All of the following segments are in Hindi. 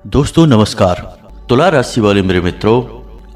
दोस्तों नमस्कार। तुला राशि वाले मेरे मित्रों,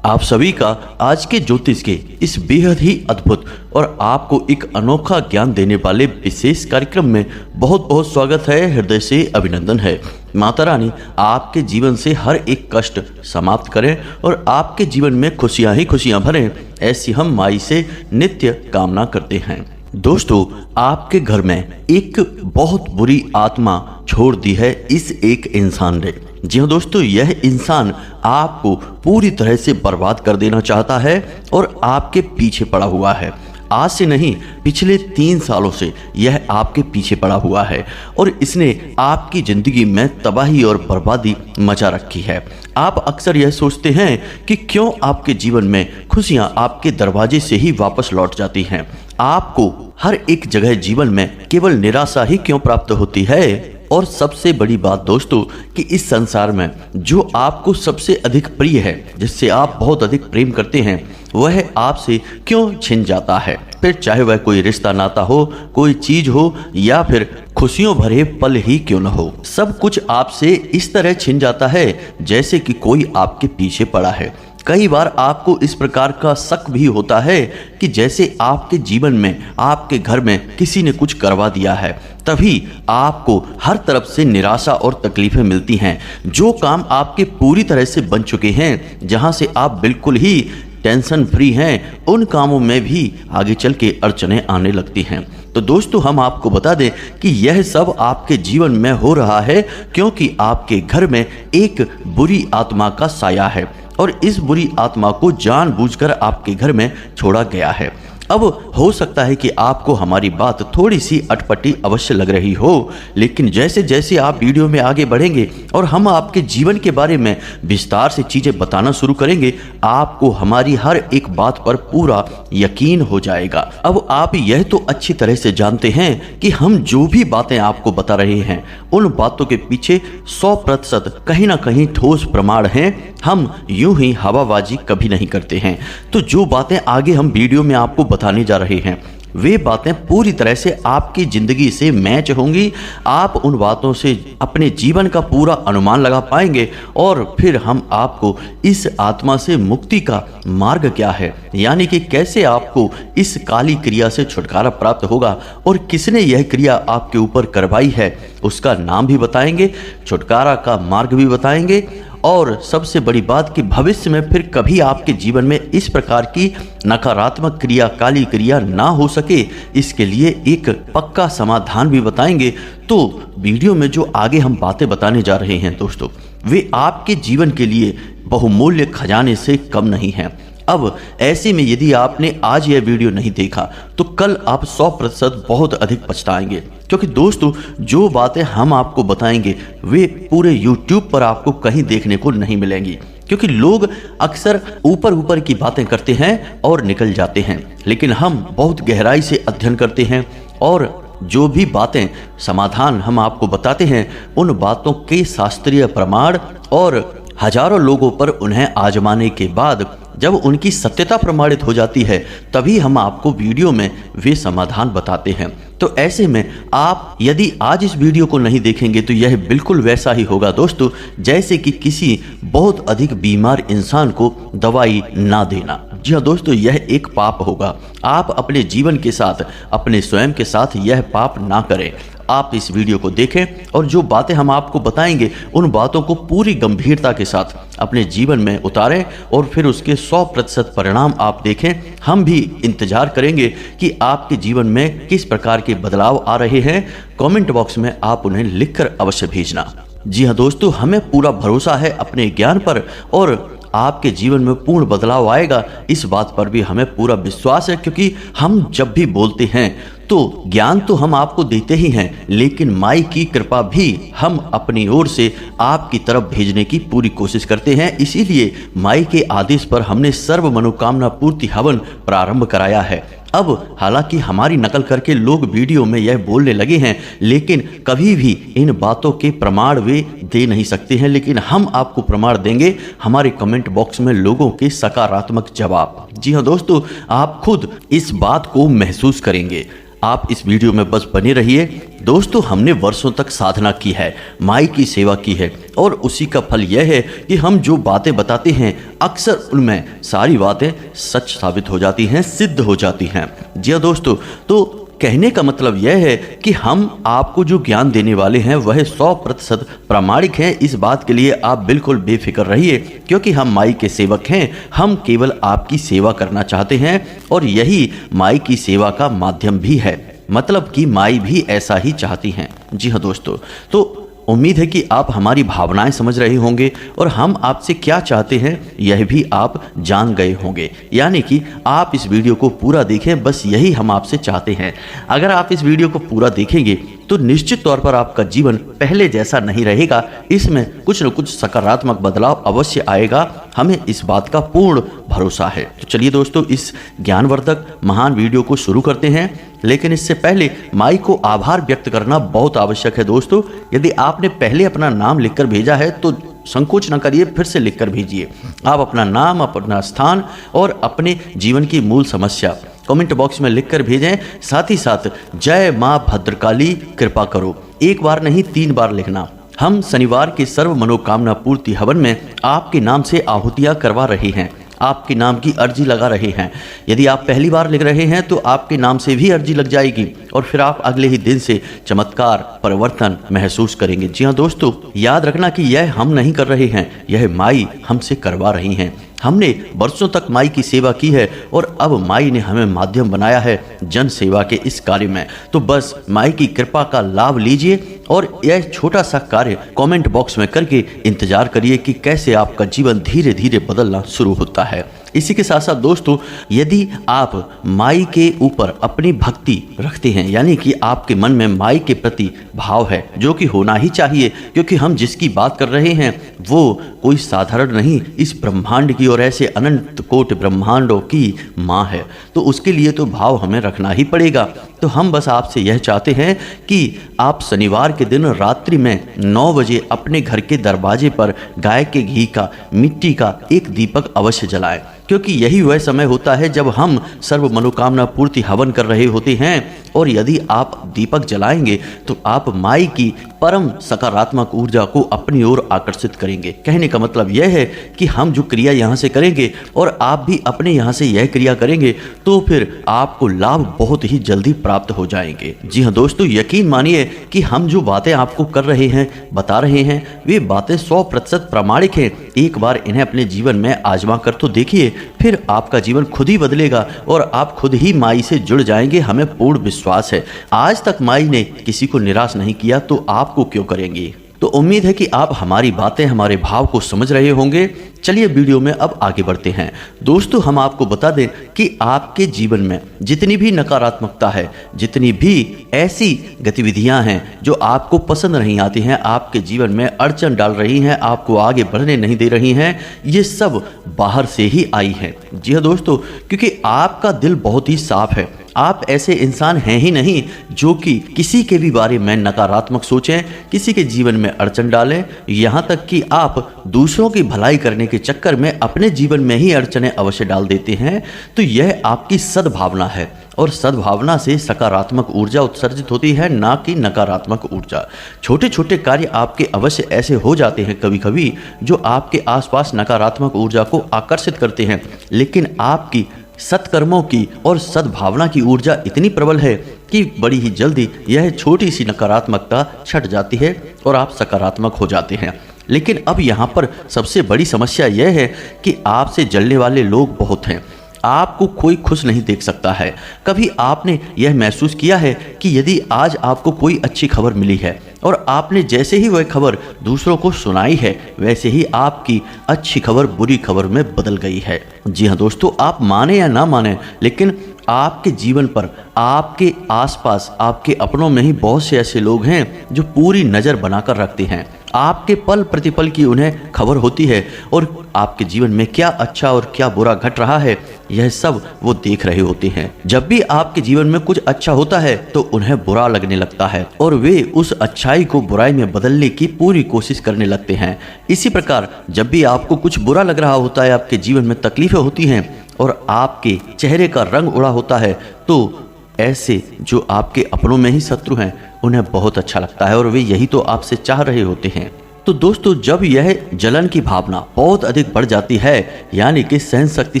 आप सभी का आज के ज्योतिष के इस बेहद ही अद्भुत और आपको एक अनोखा ज्ञान देने वाले विशेष कार्यक्रम में बहुत बहुत स्वागत है। हृदय से अभिनंदन है। माता रानी आपके जीवन से हर एक कष्ट समाप्त करें और आपके जीवन में खुशियां ही खुशियां भरें, ऐसी हम माई से नित्य कामना करते हैं। दोस्तों, आपके घर में एक बहुत बुरी आत्मा छोड़ दी है इस एक इंसान ने। जी हाँ दोस्तों, यह इंसान आपको पूरी तरह से बर्बाद कर देना चाहता है और आपके पीछे पड़ा हुआ है। आज से नहीं, पिछले 3 सालों से यह आपके पीछे पड़ा हुआ है और इसने आपकी जिंदगी में तबाही और बर्बादी मचा रखी है। आप अक्सर यह सोचते हैं कि क्यों आपके जीवन में खुशियां आपके दरवाजे से ही वापस लौट जाती हैं। आपको हर एक जगह जीवन में केवल निराशा ही क्यों प्राप्त होती है। और सबसे बड़ी बात दोस्तों कि इस संसार में जो आपको सबसे अधिक प्रिय है, जिससे आप बहुत अधिक प्रेम करते हैं, वह आपसे क्यों छिन जाता है। फिर चाहे वह कोई रिश्ता नाता हो, कोई चीज हो या फिर खुशियों भरे पल ही क्यों न हो, सब कुछ आपसे इस तरह छिन जाता है जैसे कि कोई आपके पीछे पड़ा है। कई बार आपको इस प्रकार का शक भी होता है कि जैसे आपके जीवन में, आपके घर में किसी ने कुछ करवा दिया है, तभी आपको हर तरफ से निराशा और तकलीफें मिलती हैं। जो काम आपके पूरी तरह से बन चुके हैं, जहां से आप बिल्कुल ही टेंशन फ्री हैं, उन कामों में भी आगे चल के अड़चनें आने लगती हैं। तो दोस्तों, हम आपको बता दें कि यह सब आपके जीवन में हो रहा है क्योंकि आपके घर में एक बुरी आत्मा का साया है और इस बुरी आत्मा को जानबूझकर आपके घर में छोड़ा गया है। अब हो सकता है कि आपको हमारी बात थोड़ी सी अटपटी अवश्य लग रही हो, लेकिन जैसे जैसे आप वीडियो में आगे बढ़ेंगे और हम आपके जीवन के बारे में विस्तार से चीज़ें बताना शुरू करेंगे, आपको हमारी हर एक बात पर पूरा यकीन हो जाएगा। अब आप यह तो अच्छी तरह से जानते हैं कि हम जो भी बातें आपको बता रहे हैं, उन बातों के पीछे 100% कहीं ना कहीं ठोस प्रमाण हैं। हम यूं ही हवाबाजी कभी नहीं करते हैं। तो जो बातें आगे हम वीडियो में आपको बताने जा रहे हैं, वे बातें पूरी तरह से आपकी जिंदगी से मैच होंगी। आप उन बातों से अपने जीवन का पूरा अनुमान लगा पाएंगे और फिर हम आपको इस आत्मा से मुक्ति का मार्ग क्या है, यानी कि कैसे आपको इस काली क्रिया से छुटकारा प्राप्त होगा और किसने यह क्रिया आपके ऊपर करवाई है, उसका नाम भी बताएंगे, छुटकारा का मार्ग भी बताएंगे। और सबसे बड़ी बात कि भविष्य में फिर कभी आपके जीवन में इस प्रकार की नकारात्मक क्रिया, काली क्रिया ना हो सके, इसके लिए एक पक्का समाधान भी बताएंगे। तो वीडियो में जो आगे हम बातें बताने जा रहे हैं दोस्तों, वे आपके जीवन के लिए बहुमूल्य खजाने से कम नहीं हैं। अब ऐसे में यदि आपने आज यह वीडियो नहीं देखा तो कल आप 100% बहुत अधिक पछताएंगे, क्योंकि दोस्तों जो बातें हम आपको बताएंगे वे पूरे YouTube पर आपको कहीं देखने को नहीं मिलेंगी। क्योंकि लोग अक्सर ऊपर ऊपर की बातें करते हैं और निकल जाते हैं, लेकिन हम बहुत गहराई से अध्ययन करते हैं और जो भी बातें समाधान हम आपको बताते हैं, उन बातों के शास्त्रीय प्रमाण और हजारों लोगों पर उन्हें आजमाने के बाद जब उनकी सत्यता प्रमाणित हो जाती है, तभी हम आपको वीडियो में वे समाधान बताते हैं। तो ऐसे में आप यदि आज इस वीडियो को नहीं देखेंगे तो यह बिल्कुल वैसा ही होगा दोस्तों, जैसे कि किसी बहुत अधिक बीमार इंसान को दवाई ना देना। जी हाँ दोस्तों, यह एक पाप होगा। आप अपने जीवन के साथ, अपने स्वयं के साथ यह पाप ना करें। आप इस वीडियो को देखें और जो बातें हम आपको बताएंगे, उन बातों को पूरी गंभीरता के साथ अपने जीवन में उतारें और फिर उसके 100% परिणाम आप देखें। हम भी इंतजार करेंगे कि आपके जीवन में किस प्रकार के बदलाव आ रहे हैं। कमेंट बॉक्स में आप उन्हें लिखकर अवश्य भेजना। जी हाँ दोस्तों, हमें पूरा भरोसा है अपने ज्ञान पर और आपके जीवन में पूर्ण बदलाव आएगा, इस बात पर भी हमें पूरा विश्वास है। क्योंकि हम जब भी बोलते हैं तो ज्ञान तो हम आपको देते ही हैं, लेकिन माई की कृपा भी हम अपनी ओर से आपकी तरफ भेजने की पूरी कोशिश करते हैं। इसीलिए माई के आदेश पर हमने सर्व मनोकामना पूर्ति हवन प्रारंभ कराया है। अब हालांकि हमारी नकल करके लोग वीडियो में यह बोलने लगे हैं, लेकिन कभी भी इन बातों के प्रमाण वे दे नहीं सकते हैं, लेकिन हम आपको प्रमाण देंगे हमारे कमेंट बॉक्स में लोगों के सकारात्मक जवाब। जी हाँ दोस्तों, आप खुद इस बात को महसूस करेंगे। आप इस वीडियो में बस बने रहिए। दोस्तों, हमने वर्षों तक साधना की है, माई की सेवा की है और उसी का फल यह है कि हम जो बातें बताते हैं अक्सर उनमें सारी बातें सच साबित हो जाती हैं, सिद्ध हो जाती हैं। जी हाँ दोस्तों, तो कहने का मतलब यह है कि हम आपको जो ज्ञान देने वाले हैं वह 100% प्रामाणिक है। इस बात के लिए आप बिल्कुल बेफिक्र रहिए, क्योंकि हम माई के सेवक हैं। हम केवल आपकी सेवा करना चाहते हैं और यही माई की सेवा का माध्यम भी है, मतलब कि माई भी ऐसा ही चाहती हैं। जी हाँ दोस्तों, तो उम्मीद है कि आप हमारी भावनाएं समझ रहे होंगे और हम आपसे क्या चाहते हैं यह भी आप जान गए होंगे। यानी कि आप इस वीडियो को पूरा देखें, बस यही हम आपसे चाहते हैं। अगर आप इस वीडियो को पूरा देखेंगे तो निश्चित तौर पर आपका जीवन पहले जैसा नहीं रहेगा, इसमें कुछ न कुछ सकारात्मक बदलाव अवश्य आएगा, हमें इस बात का पूर्ण भरोसा है। तो चलिए दोस्तों, इस ज्ञानवर्धक महान वीडियो को शुरू करते हैं। लेकिन इससे पहले माई को आभार व्यक्त करना बहुत आवश्यक है। दोस्तों, यदि आपने पहले अपना नाम लिखकर भेजा है तो संकोच न करिए, फिर से लिखकर भेजिए। आप अपना नाम, अपना स्थान और अपने जीवन की मूल समस्या कमेंट बॉक्स में लिखकर भेजें। साथ ही साथ जय माँ भद्रकाली कृपा करो एक बार नहीं 3 बार लिखना। हम शनिवार के सर्व मनोकामना पूर्ति हवन में आपके नाम से आहुतियाँ करवा रहे हैं, आपके नाम की अर्जी लगा रहे हैं। यदि आप पहली बार लिख रहे हैं तो आपके नाम से भी अर्जी लग जाएगी और फिर आप अगले ही दिन से चमत्कार परिवर्तन महसूस करेंगे। जी हाँ दोस्तों, याद रखना कि यह हम नहीं कर रहे हैं, यह माई हमसे करवा रही हैं। हमने वर्षों तक माई की सेवा की है और अब माई ने हमें माध्यम बनाया है जन सेवा के इस कार्य में। तो बस माई की कृपा का लाभ लीजिए और यह छोटा सा कार्य कमेंट बॉक्स में करके इंतजार करिए कि कैसे आपका जीवन धीरे धीरे बदलना शुरू होता है। इसी के साथ साथ दोस्तों, यदि आप माई के ऊपर अपनी भक्ति रखते हैं, यानी कि आपके मन में माई के प्रति भाव है, जो कि होना ही चाहिए, क्योंकि हम जिसकी बात कर रहे हैं वो कोई साधारण नहीं, इस ब्रह्मांड की और ऐसे अनंत कोट ब्रह्मांडों की माँ है, तो उसके लिए तो भाव हमें रखना ही पड़ेगा। तो हम बस आपसे यह चाहते हैं कि आप शनिवार के दिन रात्रि में 9 बजे अपने घर के दरवाजे पर गाय के घी का, मिट्टी का एक दीपक अवश्य जलाएं, क्योंकि यही वह समय होता है जब हम सर्व मनोकामना पूर्ति हवन कर रहे होते हैं। और यदि आप दीपक जलाएंगे तो आप माई की परम सकारात्मक ऊर्जा को अपनी ओर आकर्षित करेंगे। कहने का मतलब यह है कि हम जो क्रिया यहाँ से करेंगे और आप भी अपने यहाँ से यह क्रिया करेंगे तो फिर आपको लाभ बहुत ही जल्दी प्राप्त हो जाएंगे। जी हाँ दोस्तों, यकीन मानिए कि हम जो बातें आपको कर रहे हैं, बता रहे हैं, वे बातें 100% प्रामाणिक हैं। एक बार इन्हें अपने जीवन में आजमा कर तो देखिए, फिर आपका जीवन खुद ही बदलेगा और आप खुद ही माई से जुड़ जाएंगे, हमें पूर्ण विश्वास है। आज तक माई ने किसी को निराश नहीं किया, तो आपको क्यों करेंगे। तो उम्मीद है कि आप हमारी बातें, हमारे भाव को समझ रहे होंगे। चलिए वीडियो में अब आगे बढ़ते हैं। दोस्तों, हम आपको बता दें कि आपके जीवन में जितनी भी नकारात्मकता है, जितनी भी ऐसी गतिविधियां हैं जो आपको पसंद नहीं आती हैं, आपके जीवन में अड़चन डाल रही हैं, आपको आगे बढ़ने नहीं दे रही हैं, ये सब बाहर से ही आई हैं। जी हाँ दोस्तों, क्योंकि आपका दिल बहुत ही साफ है। आप ऐसे इंसान हैं ही नहीं जो कि किसी के भी बारे में नकारात्मक सोचें, किसी के जीवन में अड़चन डालें, यहाँ तक कि आप दूसरों की भलाई करने के चक्कर में अपने जीवन में ही अड़चनें अवश्य डाल देते हैं। तो यह आपकी सद्भावना है और सद्भावना से सकारात्मक ऊर्जा उत्सर्जित होती है, ना कि नकारात्मक ऊर्जा। छोटे छोटे कार्य आपके अवश्य ऐसे हो जाते हैं कभी कभी जो आपके आसपास नकारात्मक ऊर्जा को आकर्षित करते हैं, लेकिन आपकी सत्कर्मों की और सद्भावना की ऊर्जा इतनी प्रबल है कि बड़ी ही जल्दी यह छोटी सी नकारात्मकता छट जाती है और आप सकारात्मक हो जाते हैं। लेकिन अब यहाँ पर सबसे बड़ी समस्या यह है कि आपसे जलने वाले लोग बहुत हैं। आपको कोई खुश नहीं देख सकता है। कभी आपने यह महसूस किया है कि यदि आज आपको कोई अच्छी खबर मिली है और आपने जैसे ही वह खबर दूसरों को सुनाई है, वैसे ही आपकी अच्छी खबर बुरी खबर में बदल गई है। जी हाँ दोस्तों, आप माने या ना माने, लेकिन आपके जीवन पर, आपके आसपास, आपके अपनों में ही बहुत से ऐसे लोग हैं जो पूरी नज़र बनाकर रखते हैं। आपके पल प्रतिपल की उन्हें खबर होती है और आपके जीवन में क्या अच्छा और क्या बुरा घट रहा है, यह सब वो देख रहे होते हैं। जब भी आपके जीवन में कुछ अच्छा होता है तो उन्हें बुरा लगने लगता है और वे उस अच्छाई को बुराई में बदलने की पूरी कोशिश करने लगते हैं। इसी प्रकार जब भी आपको कुछ बुरा लग रहा होता है, आपके जीवन में तकलीफें होती हैं और आपके चेहरे का रंग उड़ा होता है, तो ऐसे जो आपके अपनों में ही शत्रु हैं उन्हें बहुत अच्छा लगता है और वे यही तो आपसे चाह रहे होते हैं। तो दोस्तों, जब यह जलन की भावना बहुत अधिक बढ़ जाती है, यानी कि सहन शक्ति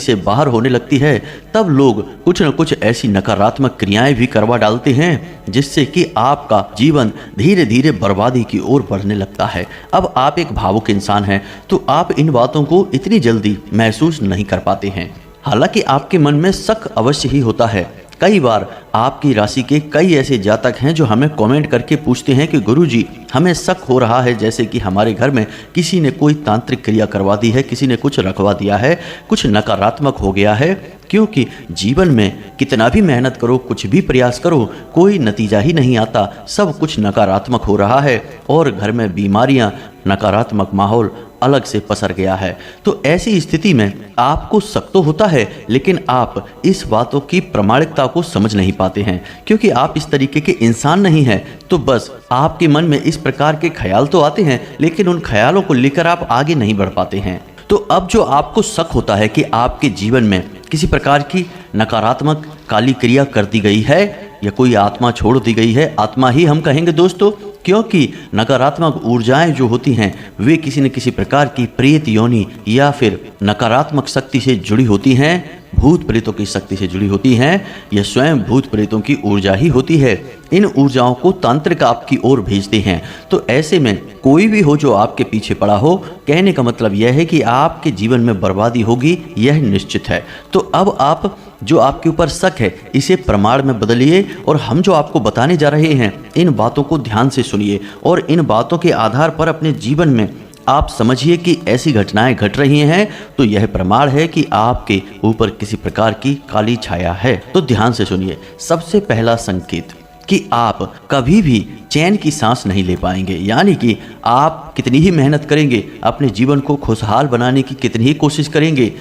से बाहर होने लगती है, तब लोग कुछ न कुछ ऐसी नकारात्मक क्रियाएं भी करवा डालते हैं जिससे कि आपका जीवन धीरे धीरे बर्बादी की ओर बढ़ने लगता है। अब आप एक भावुक इंसान हैं तो आप इन बातों को इतनी जल्दी महसूस नहीं कर पाते हैं। हालांकि आपके मन में शक अवश्य ही होता है। कई बार आपकी राशि के कई ऐसे जातक हैं जो हमें कमेंट करके पूछते हैं कि गुरुजी, हमें शक हो रहा है जैसे कि हमारे घर में किसी ने कोई तांत्रिक क्रिया करवा दी है, किसी ने कुछ रखवा दिया है, कुछ नकारात्मक हो गया है। क्योंकि जीवन में कितना भी मेहनत करो, कुछ भी प्रयास करो, कोई नतीजा ही नहीं आता, सब कुछ नकारात्मक हो रहा है और घर में बीमारियां, नकारात्मक माहौल अलग से पसर गया है। तो ऐसी स्थिति में आपको शक तो होता है, लेकिन आप इस बातों की प्रामाणिकता को समझ नहीं पाते हैं क्योंकि आप इस तरीके के इंसान नहीं हैं। तो बस आपके मन में इस प्रकार के ख्याल तो आते हैं, लेकिन उन ख्यालों को लेकर आप आगे नहीं बढ़ पाते हैं। तो अब जो आपको शक होता है कि आपके जीवन में किसी प्रकार की नकारात्मक काली क्रिया कर दी गई है या कोई आत्मा छोड़ दी गई है, आत्मा ही हम कहेंगे दोस्तों, क्योंकि नकारात्मक ऊर्जाएं जो होती हैं वे किसी न किसी प्रकार की प्रेत योनि या फिर नकारात्मक शक्ति से जुड़ी होती हैं, भूत प्रेतों की शक्ति से जुड़ी होती हैं, यह स्वयं भूत प्रेतों की ऊर्जा ही होती है। इन ऊर्जाओं को तांत्रिक आपकी ओर भेजते हैं। तो ऐसे में कोई भी हो जो आपके पीछे पड़ा हो, कहने का मतलब यह है कि आपके जीवन में बर्बादी होगी, यह निश्चित है। तो अब आप जो आपके ऊपर शक है इसे प्रमाण में बदलिए और हम जो आपको बताने जा रहे हैं इन बातों को ध्यान से सुनिए और इन बातों के आधार पर अपने जीवन में आप समझिए कि ऐसी घटनाएं घट रही हैं तो यह प्रमाण है कि आपके ऊपर किसी प्रकार की काली छाया है। तो ध्यान से सुनिए। सबसे पहला संकेत कि आप कभी भी चैन की सांस नहीं ले पाएंगे, यानी कि आप कितनी ही मेहनत करेंगे, अपने जीवन को खुशहाल बनाने की कितनी ही कोशिश करेंगे,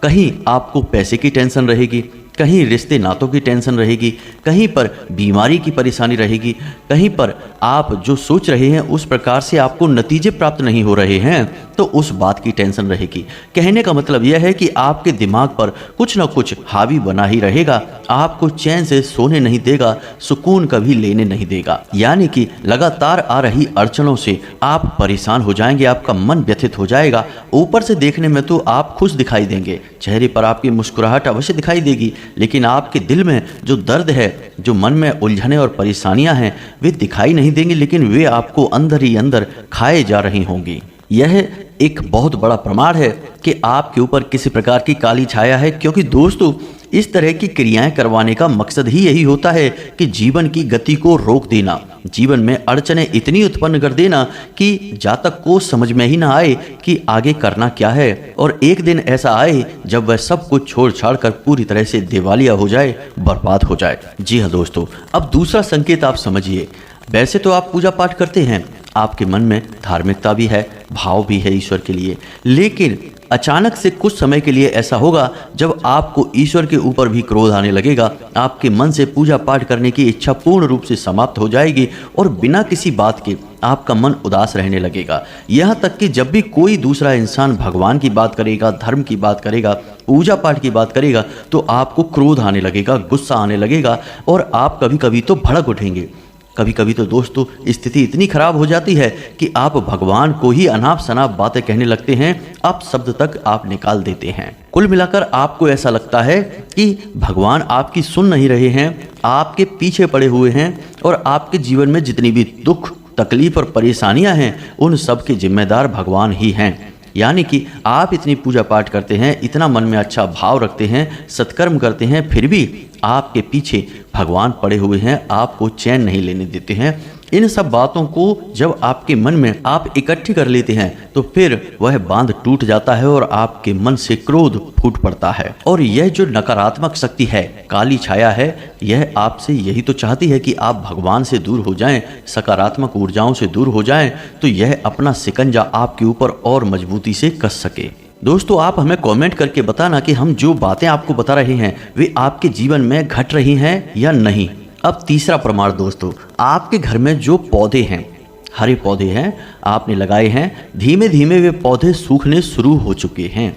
कहीं आपको पैसे की टेंशन रहेगी, कहीं रिश्ते नातों की टेंशन रहेगी, कहीं पर बीमारी की परेशानी रहेगी, कहीं पर आप जो सोच रहे हैं उस प्रकार से आपको नतीजे प्राप्त नहीं हो रहे हैं तो उस बात की टेंशन रहेगी। कहने का मतलब यह है कि आपके दिमाग पर कुछ ना कुछ हावी बना ही रहेगा, आपको चैन से सोने नहीं देगा, सुकून कभी लेने नहीं देगा। यानी कि लगातार आ रही अड़चनों से आप परेशान हो जाएंगे, आपका मन व्यथित हो जाएगा। ऊपर से देखने में तो आप खुश दिखाई देंगे, चेहरे पर आपकी मुस्कुराहट अवश्य दिखाई देगी, लेकिन आपके दिल में जो दर्द है, जो मन में उलझने और परेशानियां हैं, वे दिखाई नहीं देंगी, लेकिन वे आपको अंदर ही अंदर खाए जा रही होंगी। यह एक बहुत बड़ा प्रमाण है कि आपके ऊपर किसी प्रकार की काली छाया है, क्योंकि दोस्तों इस तरह की क्रियाएं करवाने का मकसद ही यही होता है कि जीवन की गति को रोक देना, जीवन में अड़चनें इतनी उत्पन्न कर देना कि जातक को समझ में ही ना आए कि आगे करना क्या है, और एक दिन ऐसा आए जब वह सब कुछ छोड़ छाड़ कर पूरी तरह से दिवालिया हो जाए, बर्बाद हो जाए। जी हाँ दोस्तों, अब दूसरा संकेत आप समझिए। वैसे तो आप पूजा पाठ करते हैं, आपके मन में धार्मिकता भी है, भाव भी है ईश्वर के लिए, लेकिन अचानक से कुछ समय के लिए ऐसा होगा जब आपको ईश्वर के ऊपर भी क्रोध आने लगेगा, आपके मन से पूजा पाठ करने की इच्छा पूर्ण रूप से समाप्त हो जाएगी और बिना किसी बात के आपका मन उदास रहने लगेगा। यहाँ तक कि जब भी कोई दूसरा इंसान भगवान की बात करेगा, धर्म की बात करेगा, पूजा पाठ की बात करेगा, तो आपको क्रोध आने लगेगा, गुस्सा आने लगेगा और आप कभी कभी तो भड़क उठेंगे। कभी कभी तो दोस्तों स्थिति इतनी खराब हो जाती है कि आप भगवान को ही अनाप शनाप बातें कहने लगते हैं, अब शब्द तक आप निकाल देते हैं। कुल मिलाकर आपको ऐसा लगता है कि भगवान आपकी सुन नहीं रहे हैं, आपके पीछे पड़े हुए हैं और आपके जीवन में जितनी भी दुख, तकलीफ और परेशानियां हैं उन सब के जिम्मेदार भगवान ही हैं। यानी कि आप इतनी पूजा पाठ करते हैं, इतना मन में अच्छा भाव रखते हैं, सत्कर्म करते हैं, फिर भी आपके पीछे भगवान पड़े हुए हैं, आपको चैन नहीं लेने देते हैं। इन सब बातों को जब आपके मन में आप इकट्ठी कर लेते हैं तो फिर वह बांध टूट जाता है और आपके मन से क्रोध फूट पड़ता है। और यह जो नकारात्मक शक्ति है, काली छाया है, यह आपसे यही तो चाहती है कि आप भगवान से दूर हो जाएं, सकारात्मक ऊर्जाओं से दूर हो जाएं, तो यह अपना शिकंजा आपके ऊपर और मजबूती से कस सके। दोस्तों आप हमें कमेंट करके बताना कि हम जो बातें आपको बता रहे हैं वे आपके जीवन में घट रही हैं या नहीं। अब तीसरा प्रमाण दोस्तों, आपके घर में जो पौधे हैं, हरे पौधे हैं आपने लगाए हैं, धीमे धीमे वे पौधे सूखने शुरू हो चुके हैं,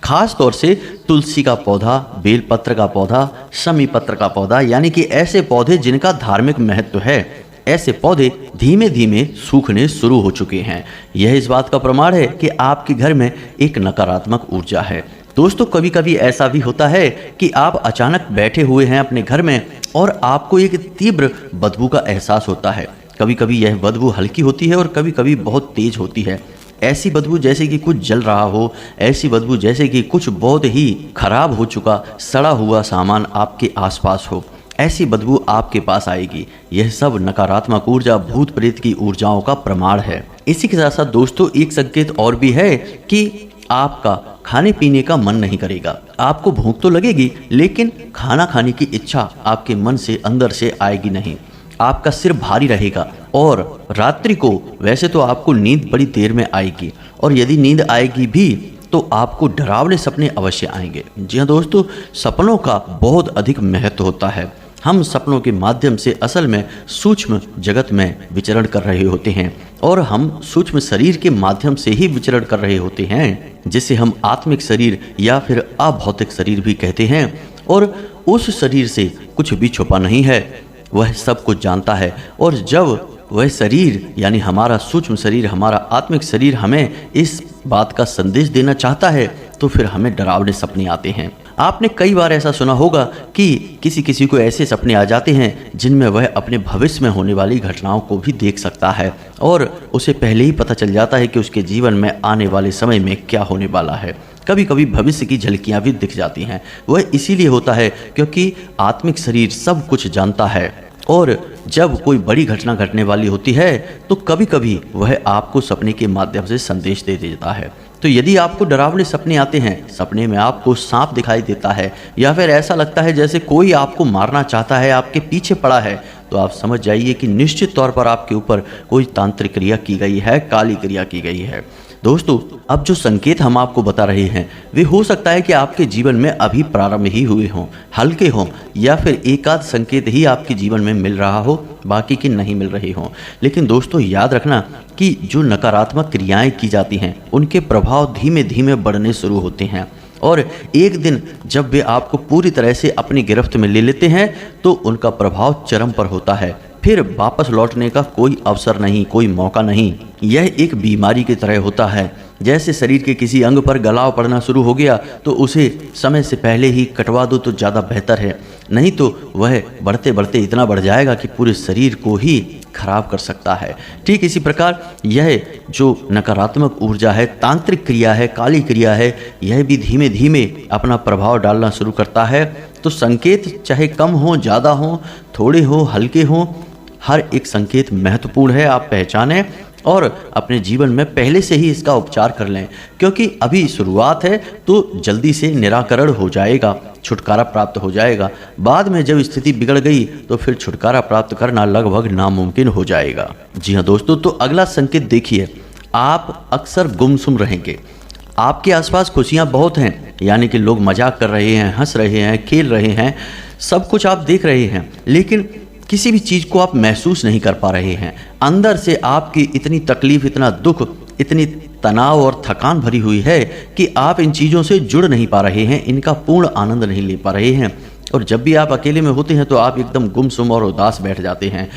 खास तौर से तुलसी का पौधा, बेलपत्र का पौधा, शमी पत्र का पौधा, यानी कि ऐसे पौधे जिनका धार्मिक महत्व है, ऐसे पौधे धीमे धीमे सूखने शुरू हो चुके हैं। यह इस बात का प्रमाण है कि आपके घर में एक नकारात्मक ऊर्जा है। दोस्तों, कभी कभी ऐसा भी होता है कि आप अचानक बैठे हुए हैं अपने घर में और आपको एक तीव्र बदबू का एहसास होता है। कभी कभी यह बदबू हल्की होती है और कभी कभी बहुत तेज होती है। ऐसी बदबू जैसे कि कुछ जल रहा हो, ऐसी बदबू जैसे कि कुछ बहुत ही खराब हो चुका सड़ा हुआ सामान आपके आसपास हो, ऐसी बदबू आपके पास आएगी। यह सब नकारात्मक ऊर्जा, भूत प्रेत की ऊर्जाओं का प्रमाण है। इसी के साथ साथ दोस्तों, एक संकेत और भी है कि आपका खाने पीने का मन नहीं करेगा। आपको भूख तो लगेगी, लेकिन खाना खाने की इच्छा आपके मन से अंदर से आएगी नहीं। आपका सिर भारी रहेगा और रात्रि को वैसे तो आपको नींद बड़ी देर में आएगी, और यदि नींद आएगी भी तो आपको डरावने सपने अवश्य आएंगे। जी हाँ दोस्तों, सपनों का बहुत अधिक महत्व होता है। हम सपनों के माध्यम से असल में सूक्ष्म जगत में विचरण कर रहे होते हैं, और हम सूक्ष्म शरीर के माध्यम से ही विचरण कर रहे होते हैं, जिसे हम आत्मिक शरीर या फिर अभौतिक शरीर भी कहते हैं। और उस शरीर से कुछ भी छुपा नहीं है, वह सब कुछ जानता है। और जब वह शरीर यानी हमारा सूक्ष्म शरीर, हमारा आत्मिक शरीर हमें इस बात का संदेश देना चाहता है, तो फिर हमें डरावने सपने आते हैं। आपने कई बार ऐसा सुना होगा कि किसी किसी को ऐसे सपने आ जाते हैं जिनमें वह अपने भविष्य में होने वाली घटनाओं को भी देख सकता है, और उसे पहले ही पता चल जाता है कि उसके जीवन में आने वाले समय में क्या होने वाला है। कभी कभी भविष्य की झलकियां भी दिख जाती हैं। वह इसीलिए होता है क्योंकि आत्मिक शरीर सब कुछ जानता है, और जब कोई बड़ी घटना घटने वाली होती है तो कभी कभी वह आपको सपने के माध्यम से संदेश दे देता है। तो यदि आपको डरावने सपने आते हैं, सपने में आपको सांप दिखाई देता है, या फिर ऐसा लगता है जैसे कोई आपको मारना चाहता है, आपके पीछे पड़ा है, तो आप समझ जाइए कि निश्चित तौर पर आपके ऊपर कोई तांत्रिक क्रिया की गई है, काली क्रिया की गई है। दोस्तों, अब जो संकेत हम आपको बता रहे हैं वे हो सकता है कि आपके जीवन में अभी प्रारंभ ही हुए हों, हल्के हों, या फिर एकाध संकेत ही आपके जीवन में मिल रहा हो, बाकी के नहीं मिल रहे हों। लेकिन दोस्तों, याद रखना कि जो नकारात्मक क्रियाएं की जाती हैं उनके प्रभाव धीमे धीमे बढ़ने शुरू होते हैं, और एक दिन जब वे आपको पूरी तरह से अपनी गिरफ्त में ले लेते हैं तो उनका प्रभाव चरम पर होता है। फिर वापस लौटने का कोई अवसर नहीं, कोई मौका नहीं। यह एक बीमारी की तरह होता है। जैसे शरीर के किसी अंग पर गलाव पड़ना शुरू हो गया तो उसे समय से पहले ही कटवा दो तो ज़्यादा बेहतर है, नहीं तो वह बढ़ते बढ़ते इतना बढ़ जाएगा कि पूरे शरीर को ही खराब कर सकता है। ठीक इसी प्रकार यह जो नकारात्मक ऊर्जा है, तांत्रिक क्रिया है, काली क्रिया है, यह भी धीमे धीमे अपना प्रभाव डालना शुरू करता है। तो संकेत चाहे कम हो, ज़्यादा हो, थोड़े हो, हल्के हो, हर एक संकेत महत्वपूर्ण है। आप पहचानें और अपने जीवन में पहले से ही इसका उपचार कर लें, क्योंकि अभी शुरुआत है तो जल्दी से निराकरण हो जाएगा, छुटकारा प्राप्त हो जाएगा। बाद में जब स्थिति बिगड़ गई तो फिर छुटकारा प्राप्त करना लगभग नामुमकिन हो जाएगा। जी हाँ दोस्तों, तो अगला संकेत देखिए, आप अक्सर गुमसुम रहेंगे। आपके आसपास खुशियाँ बहुत हैं, यानी कि लोग मजाक कर रहे हैं, हंस रहे हैं, खेल रहे हैं, सब कुछ आप देख रहे हैं, लेकिन किसी भी चीज़ को आप महसूस नहीं कर पा रहे हैं। अंदर से आपकी इतनी तकलीफ, इतना दुख, इतनी तनाव और थकान भरी हुई है कि आप इन चीज़ों से जुड़ नहीं पा रहे हैं, इनका पूर्ण आनंद नहीं ले पा रहे हैं। और जब भी आप अकेले में होते हैं तो आप एकदम गुमसुम और उदास बैठ जाते हैं।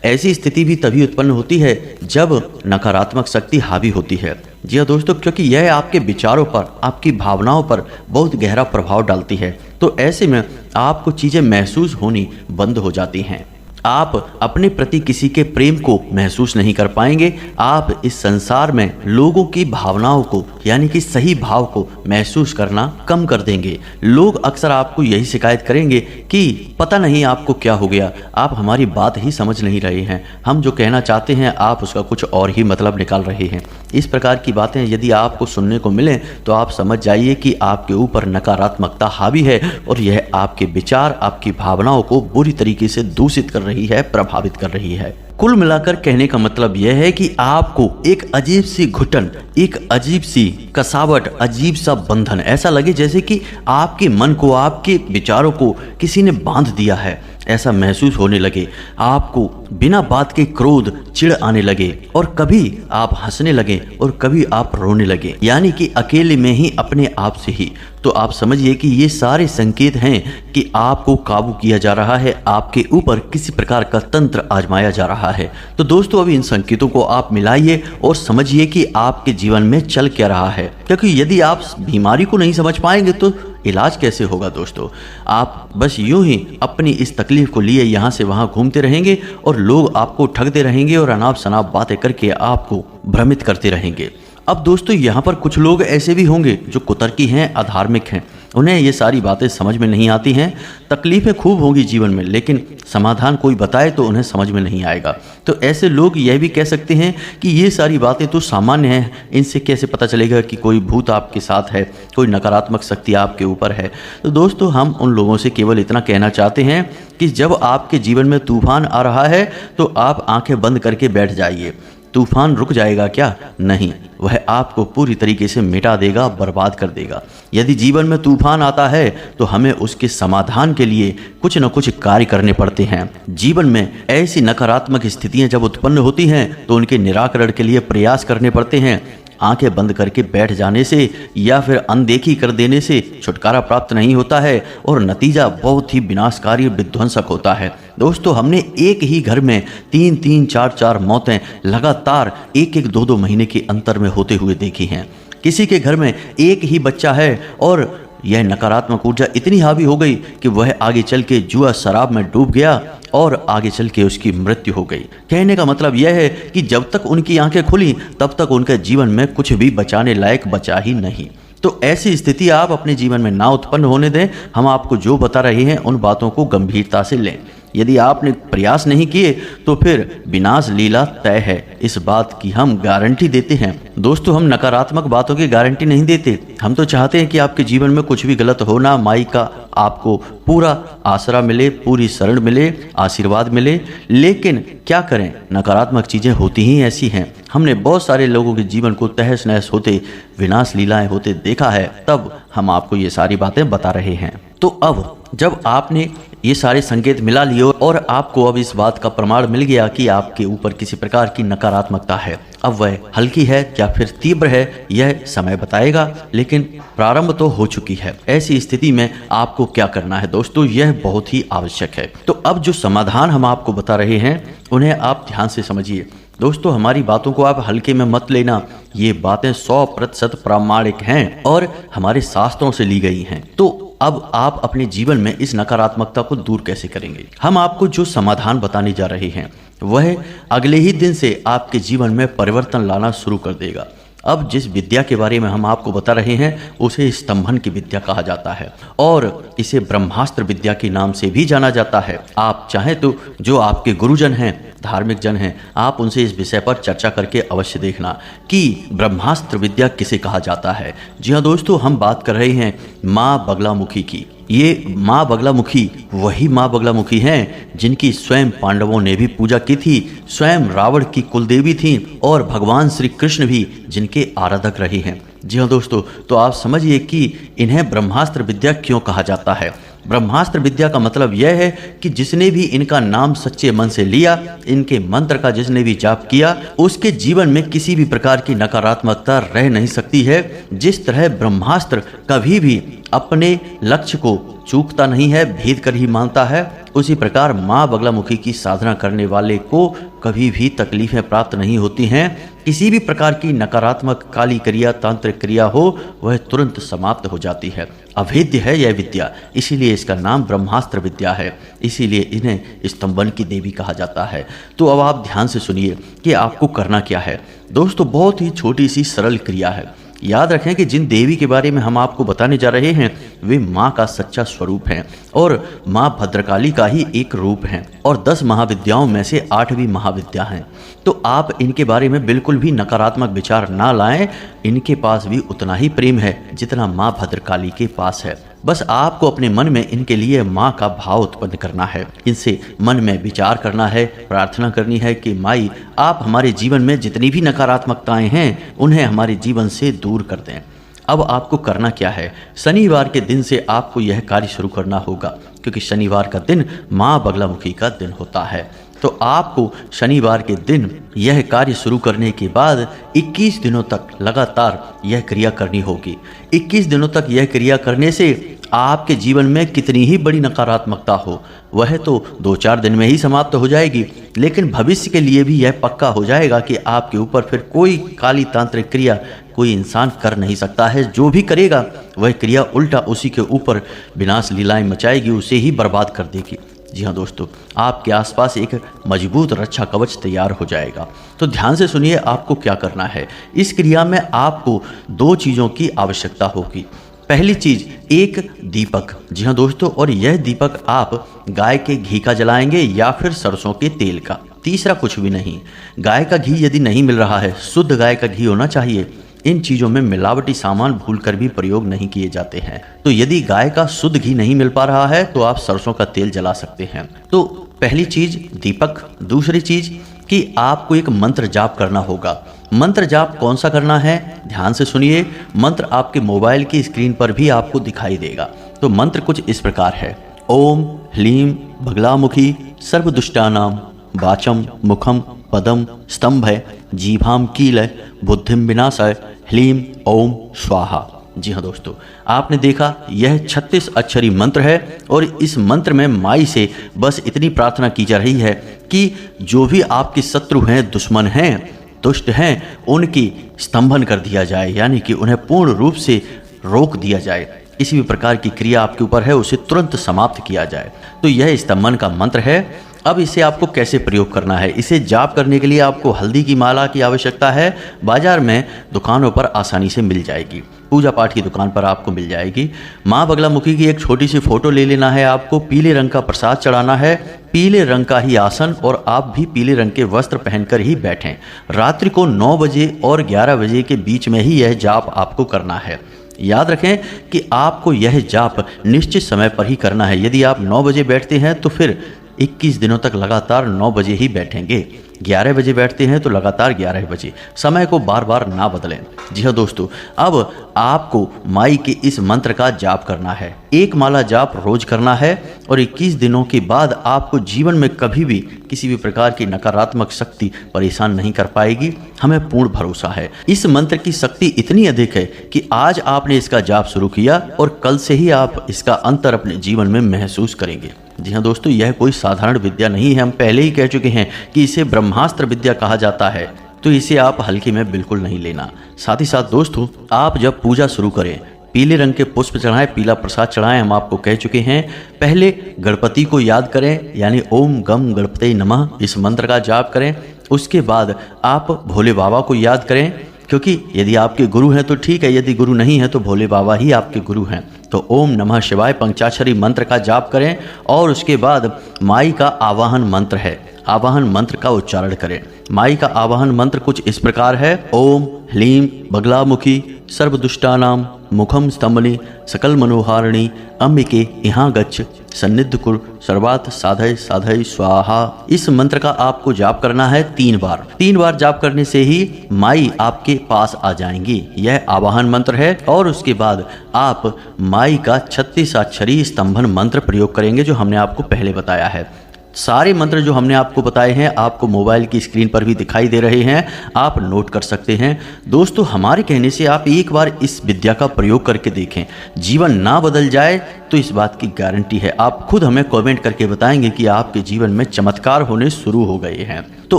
ऐसी स्थिति भी तभी उत्पन्न होती है जब नकारात्मक शक्ति हावी होती है। जी हाँ दोस्तों, क्योंकि यह आपके विचारों पर, आपकी भावनाओं पर बहुत गहरा प्रभाव डालती है। तो ऐसे में आपको चीज़ें महसूस होनी बंद हो जाती हैं। आप अपने प्रति किसी के प्रेम को महसूस नहीं कर पाएंगे। आप इस संसार में लोगों की भावनाओं को, यानी कि सही भाव को महसूस करना कम कर देंगे। लोग अक्सर आपको यही शिकायत करेंगे कि पता नहीं आपको क्या हो गया, आप हमारी बात ही समझ नहीं रहे हैं, हम जो कहना चाहते हैं आप उसका कुछ और ही मतलब निकाल रहे हैं। इस प्रकार की बातें यदि आपको सुनने को मिलें तो आप समझ जाइए कि आपके ऊपर नकारात्मकता हावी है, और यह आपके विचार, आपकी भावनाओं को बुरी तरीके से दूषित कर रही है, प्रभावित कर रही है। कुल मिलाकर कहने का मतलब यह है कि आपको एक अजीब सी घुटन, एक अजीब सी कसावट, अजीब सा बंधन, ऐसा लगे जैसे कि आपके मन को, आपके विचारों को किसी ने बांध दिया है। ऐसा महसूस होने लगे, आपको बिना बात के क्रोध, चिढ़ आने लगे और कभी आप हंसने लगे और कभी आप रोने लगे, यानी कि अकेले में ही अपने आप से ही। तो आप समझिए कि ये सारे संकेत हैं कि आपको काबू किया जा रहा है, आपके ऊपर किसी प्रकार का तंत्र आजमाया जा रहा है। तो दोस्तों अब इन संकेतों को आप मिलाइए और समझिए कि आपके जीवन में चल क्या रहा है, क्योंकि यदि आप बीमारी को नहीं समझ पाएंगे तो इलाज कैसे होगा। दोस्तों आप बस यूं ही अपनी इस तकलीफ को लिए यहाँ से वहाँ घूमते रहेंगे और लोग आपको ठगते रहेंगे और अनाप शनाप बातें करके आपको भ्रमित करते रहेंगे। अब दोस्तों यहाँ पर कुछ लोग ऐसे भी होंगे जो कुतर्की हैं, अधार्मिक हैं, उन्हें ये सारी बातें समझ में नहीं आती हैं। तकलीफ़ें खूब होंगी जीवन में, लेकिन समाधान कोई बताए तो उन्हें समझ में नहीं आएगा। तो ऐसे लोग यह भी कह सकते हैं कि ये सारी बातें तो सामान्य हैं, इनसे कैसे पता चलेगा कि कोई भूत आपके साथ है, कोई नकारात्मक शक्ति आपके ऊपर है। तो दोस्तों हम उन लोगों से केवल इतना कहना चाहते हैं कि जब आपके जीवन में तूफान आ रहा है तो आप आंखें बंद करके बैठ जाइए। तूफान रुक जाएगा क्या? नहीं, वह आपको पूरी तरीके से मिटा देगा, बर्बाद कर देगा। यदि जीवन में तूफान आता है तो हमें उसके समाधान के लिए कुछ न कुछ कार्य करने पड़ते हैं। जीवन में ऐसी नकारात्मक स्थितियां जब उत्पन्न होती हैं तो उनके निराकरण के लिए प्रयास करने पड़ते हैं। आंखें बंद करके बैठ जाने से या फिर अनदेखी कर देने से छुटकारा प्राप्त नहीं होता है और नतीजा बहुत ही विनाशकारी विध्वंसक होता है। दोस्तों हमने एक ही घर में 3-3, 4-4 मौतें लगातार 1-1, 2-2 महीने के अंतर में होते हुए देखी हैं। किसी के घर में एक ही बच्चा है और यह नकारात्मक ऊर्जा इतनी हावी हो गई कि वह आगे चल के जुआ शराब में डूब गया और आगे चल के उसकी मृत्यु हो गई। कहने का मतलब यह है कि जब तक उनकी आंखें खुली तब तक उनके जीवन में कुछ भी बचाने लायक बचा ही नहीं। तो ऐसी स्थिति आप अपने जीवन में ना उत्पन्न होने दें। हम आपको जो बता रहे हैं उन बातों को गंभीरता से लें। यदि आपने प्रयास नहीं किए तो फिर विनाश लीला तय है, इस बात की हम गारंटी देते हैं। दोस्तों हम नकारात्मक बातों की गारंटी नहीं देते। हम तो चाहते हैं कि आपके जीवन में कुछ भी गलत हो ना, माई का आपको पूरा आसरा मिले, पूरी शरण मिले, आशीर्वाद मिले। लेकिन क्या करें, नकारात्मक चीज़ें होती ही ऐसी हैं। हमने बहुत सारे लोगों के जीवन को तहस नहस होते, विनाश लीलाएं होते देखा है, तब हम आपको ये सारी बातें बता रहे हैं। तो अब जब आपने ये सारे संकेत मिला लिए और आपको अब इस बात का प्रमाण मिल गया कि आपके ऊपर किसी प्रकार की नकारात्मकता है, अब वह हल्की है या फिर तीव्र है यह समय बताएगा, लेकिन प्रारंभ तो हो चुकी है। ऐसी स्थिति में आपको क्या करना है दोस्तों, यह बहुत ही आवश्यक है। तो अब जो समाधान हम आपको बता रहे हैं उन्हें आप ध्यान से समझिए। दोस्तों हमारी बातों को आप हल्के में मत लेना, ये बातें 100% प्रामाणिक हैं और हमारे शास्त्रों से ली गई हैं। तो अब आप अपने जीवन में इस नकारात्मकता को दूर कैसे करेंगे? हम आपको जो समाधान बताने जा रहे हैं वह अगले ही दिन से आपके जीवन में परिवर्तन लाना शुरू कर देगा। अब जिस विद्या के बारे में हम आपको बता रहे हैं उसे स्तंभन की विद्या कहा जाता है और इसे ब्रह्मास्त्र विद्या के नाम से भी जाना जाता है। आप चाहें तो जो आपके गुरुजन हैं, धार्मिक जन हैं, आप उनसे इस विषय पर चर्चा करके अवश्य देखना कि ब्रह्मास्त्र विद्या किसे कहा जाता है। जी हाँ दोस्तों, हम बात कर रहे हैं माँ बगलामुखी की। ये माँ बगलामुखी वही माँ बगलामुखी हैं जिनकी स्वयं पांडवों ने भी पूजा की थी, स्वयं रावण की कुलदेवी थी और भगवान श्री कृष्ण भी जिनके आराधक रहे हैं। जी हाँ दोस्तों, तो आप समझिए कि इन्हें ब्रह्मास्त्र विद्या क्यों कहा जाता है। ब्रह्मास्त्र विद्या का मतलब यह है कि जिसने भी इनका नाम सच्चे मन से लिया, इनके मंत्र का जिसने भी जाप किया, उसके जीवन में किसी भी प्रकार की नकारात्मकता रह नहीं सकती है। जिस तरह ब्रह्मास्त्र कभी भी अपने लक्ष्य को चूकता नहीं है, भेद कर ही मानता है, उसी प्रकार माँ बगलामुखी की साधना करने वाले को कभी भी तकलीफें प्राप्त नहीं होती हैं। किसी भी प्रकार की नकारात्मक काली क्रिया, तांत्रिक क्रिया हो, वह तुरंत समाप्त हो जाती है। अभेद्य है यह विद्या, इसीलिए इसका नाम ब्रह्मास्त्र विद्या है, इसीलिए इन्हें स्तंभन की देवी कहा जाता है। तो अब आप ध्यान से सुनिए कि आपको करना क्या है। दोस्तों बहुत ही छोटी सी सरल क्रिया है। याद रखें कि जिन देवी के बारे में हम आपको बताने जा रहे हैं वे माँ का सच्चा स्वरूप हैं और माँ भद्रकाली का ही एक रूप हैं और 10 महाविद्याओं में से 8वीं महाविद्या हैं। तो आप इनके बारे में बिल्कुल भी नकारात्मक विचार ना लाएं। इनके पास भी उतना ही प्रेम है जितना माँ भद्रकाली के पास है। बस आपको अपने मन में इनके लिए माँ का भाव उत्पन्न करना है, इनसे मन में विचार करना है, प्रार्थना करनी है कि माई आप हमारे जीवन में जितनी भी नकारात्मकताएं हैं उन्हें हमारे जीवन से दूर कर दें। अब आपको करना क्या है, शनिवार के दिन से आपको यह कार्य शुरू करना होगा। क्योंकि शनिवार का दिन माँ बगलामुखी का दिन होता है। तो आपको शनिवार के दिन यह कार्य शुरू करने के बाद 21 दिनों तक लगातार यह क्रिया करनी होगी। 21 दिनों तक यह क्रिया करने से आपके जीवन में कितनी ही बड़ी नकारात्मकता हो वह तो 2-4 दिन में ही समाप्त हो जाएगी, लेकिन भविष्य के लिए भी यह पक्का हो जाएगा कि आपके ऊपर फिर कोई काली तांत्रिक क्रिया कोई इंसान कर नहीं सकता है। जो भी करेगा वह क्रिया उल्टा उसी के ऊपर विनाश लीलाएं मचाएगी, उसे ही बर्बाद कर देगी। जी हाँ दोस्तों, आपके आसपास एक मजबूत रक्षा कवच तैयार हो जाएगा। तो ध्यान से सुनिए आपको क्या करना है। इस क्रिया में आपको 2 चीज़ों की आवश्यकता होगी। पहली चीज एक दीपक। जी हाँ दोस्तों, और यह दीपक आप गाय के घी का जलाएंगे या फिर सरसों के तेल का। तीसरा कुछ भी नहीं। गाय का घी यदि नहीं मिल रहा है, शुद्ध गाय का घी होना चाहिए। इन चीज़ों में मिलावटी सामान भूलकर भी प्रयोग नहीं किए जाते हैं। तो यदि गाय का शुद्ध घी नहीं मिल पा रहा है तो आप सरसों का तेल जला सकते हैं। तो पहली चीज दीपक। दूसरी चीज कि आपको एक मंत्र जाप करना होगा। मंत्र जाप कौन सा करना है, ध्यान से सुनिए। मंत्र आपके मोबाइल की स्क्रीन पर भी आपको दिखाई देगा। तो मंत्र कुछ इस प्रकार है। ओम ह्लीम बगलामुखी सर्वदुष्टानाम वाचम मुखम पदम स्तंभय जीभाम कीलय बुद्धिम विनाशय ह्लीम ओम स्वाहा। जी हाँ दोस्तों, आपने देखा यह 36 अक्षरी मंत्र है और इस मंत्र में माई से बस इतनी प्रार्थना की जा रही है कि जो भी आपके शत्रु हैं, दुश्मन हैं, दुष्ट हैं, उनकी स्तंभन कर दिया जाए, यानी कि उन्हें पूर्ण रूप से रोक दिया जाए। किसी भी प्रकार की क्रिया आपके ऊपर है उसे तुरंत समाप्त किया जाए। तो यह स्तंभन का मंत्र है। अब इसे आपको कैसे प्रयोग करना है। इसे जाप करने के लिए आपको हल्दी की माला की आवश्यकता है। बाजार में दुकानों पर आसानी से मिल जाएगी, पूजा पाठ की दुकान पर आपको मिल जाएगी। माँ बगलामुखी की एक छोटी सी फोटो ले लेना है आपको। पीले रंग का प्रसाद चढ़ाना है, पीले रंग का ही आसन, और आप भी पीले रंग के वस्त्र पहनकर ही बैठें। रात्रि को 9 बजे और 11 बजे के बीच में ही यह जाप आपको करना है। याद रखें कि आपको यह जाप निश्चित समय पर ही करना है। यदि आप 9 बजे बैठते हैं तो फिर 21 दिनों तक लगातार 9 बजे ही बैठेंगे। 11 बजे बैठते हैं तो लगातार 11 बजे। समय को बार बार ना बदलें। जी हाँ दोस्तों, अब आपको माई के इस मंत्र का जाप करना है। एक माला जाप रोज करना है और 21 दिनों के बाद आपको जीवन में कभी भी किसी भी प्रकार की नकारात्मक शक्ति परेशान नहीं कर पाएगी। हमें पूर्ण भरोसा है। इस मंत्र की शक्ति इतनी अधिक है कि आज आपने इसका जाप शुरू किया और कल से ही आप इसका अंतर अपने जीवन में महसूस करेंगे। जी हाँ दोस्तों, यह कोई साधारण विद्या नहीं है। हम पहले ही कह चुके हैं कि इसे ब्रह्मास्त्र विद्या कहा जाता है, तो इसे आप हल्के में बिल्कुल नहीं लेना। साथ ही साथ दोस्तों, आप जब पूजा शुरू करें पीले रंग के पुष्प चढ़ाएं, पीला प्रसाद चढ़ाएं। हम आपको कह चुके हैं। पहले गणपति को याद करें, यानी ओम गम गणपते नमः इस मंत्र का जाप करें। उसके बाद आप भोले बाबा को याद करें, क्योंकि यदि आपके गुरु हैं तो ठीक है, यदि गुरु नहीं है तो भोले बाबा ही आपके गुरु हैं। तो ओम नमः शिवाय पंचाक्षरी मंत्र का जाप करें और उसके बाद माई का आवाहन मंत्र है, आवाहन मंत्र का उच्चारण करें। माई का आवाहन मंत्र कुछ इस प्रकार है। ओम ह्लीम बगलामुखी सर्वदुष्टानाम मुखम स्तंभनि सकल मनोहारिणी अंबिके यहाँ गच्छ सन्निध कुर सर्वात साधय साधय स्वाहा। इस मंत्र का आपको जाप करना है 3 बार। 3 बार जाप करने से ही माई आपके पास आ जाएंगी। यह आवाहन मंत्र है और उसके बाद आप माई का 36 अक्षरी स्तंभन मंत्र प्रयोग करेंगे, जो हमने आपको पहले बताया है। सारे मंत्र जो हमने आपको बताए हैं आपको मोबाइल की स्क्रीन पर भी दिखाई दे रहे हैं, आप नोट कर सकते हैं। दोस्तों, हमारे कहने से आप एक बार इस विद्या का प्रयोग करके देखें। जीवन ना बदल जाए तो इस बात की गारंटी है। आप खुद हमें कमेंट करके बताएंगे कि आपके जीवन में चमत्कार होने शुरू हो गए हैं। तो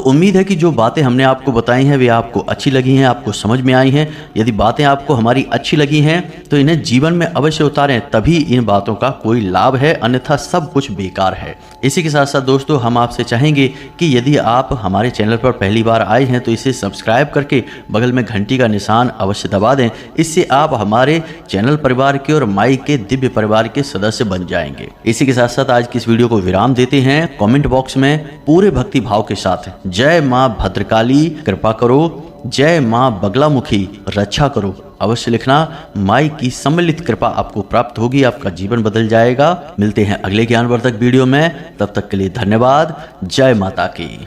उम्मीद है कि जो बातें हमने आपको बताई हैं वे आपको अच्छी लगी हैं, आपको समझ में आई हैं। यदि बातें आपको हमारी अच्छी लगी हैं तो इन्हें जीवन में अवश्य उतारें, तभी इन बातों का कोई लाभ है, अन्यथा सब कुछ बेकार है। इसी के साथ साथ दोस्तों, हम आपसे चाहेंगे कि यदि आप हमारे चैनल पर पहली बार आए हैं तो इसे सब्सक्राइब करके बगल में घंटी का निशान अवश्य दबा दें। इससे आप हमारे चैनल परिवार के और माई के दिव्य परिवार के सदस्य बन जाएंगे। इसी के साथ साथ आज की इस वीडियो को विराम देते हैं। कमेंट बॉक्स में पूरे भक्ति भाव के साथ जय मां भद्रकाली कृपा करो, जय मां बगलामुखी रक्षा करो अवश्य लिखना। माई की सम्मिलित कृपा आपको प्राप्त होगी, आपका जीवन बदल जाएगा। मिलते हैं अगले ज्ञानवर्धक वीडियो में, तब तक के लिए धन्यवाद। जय माता की।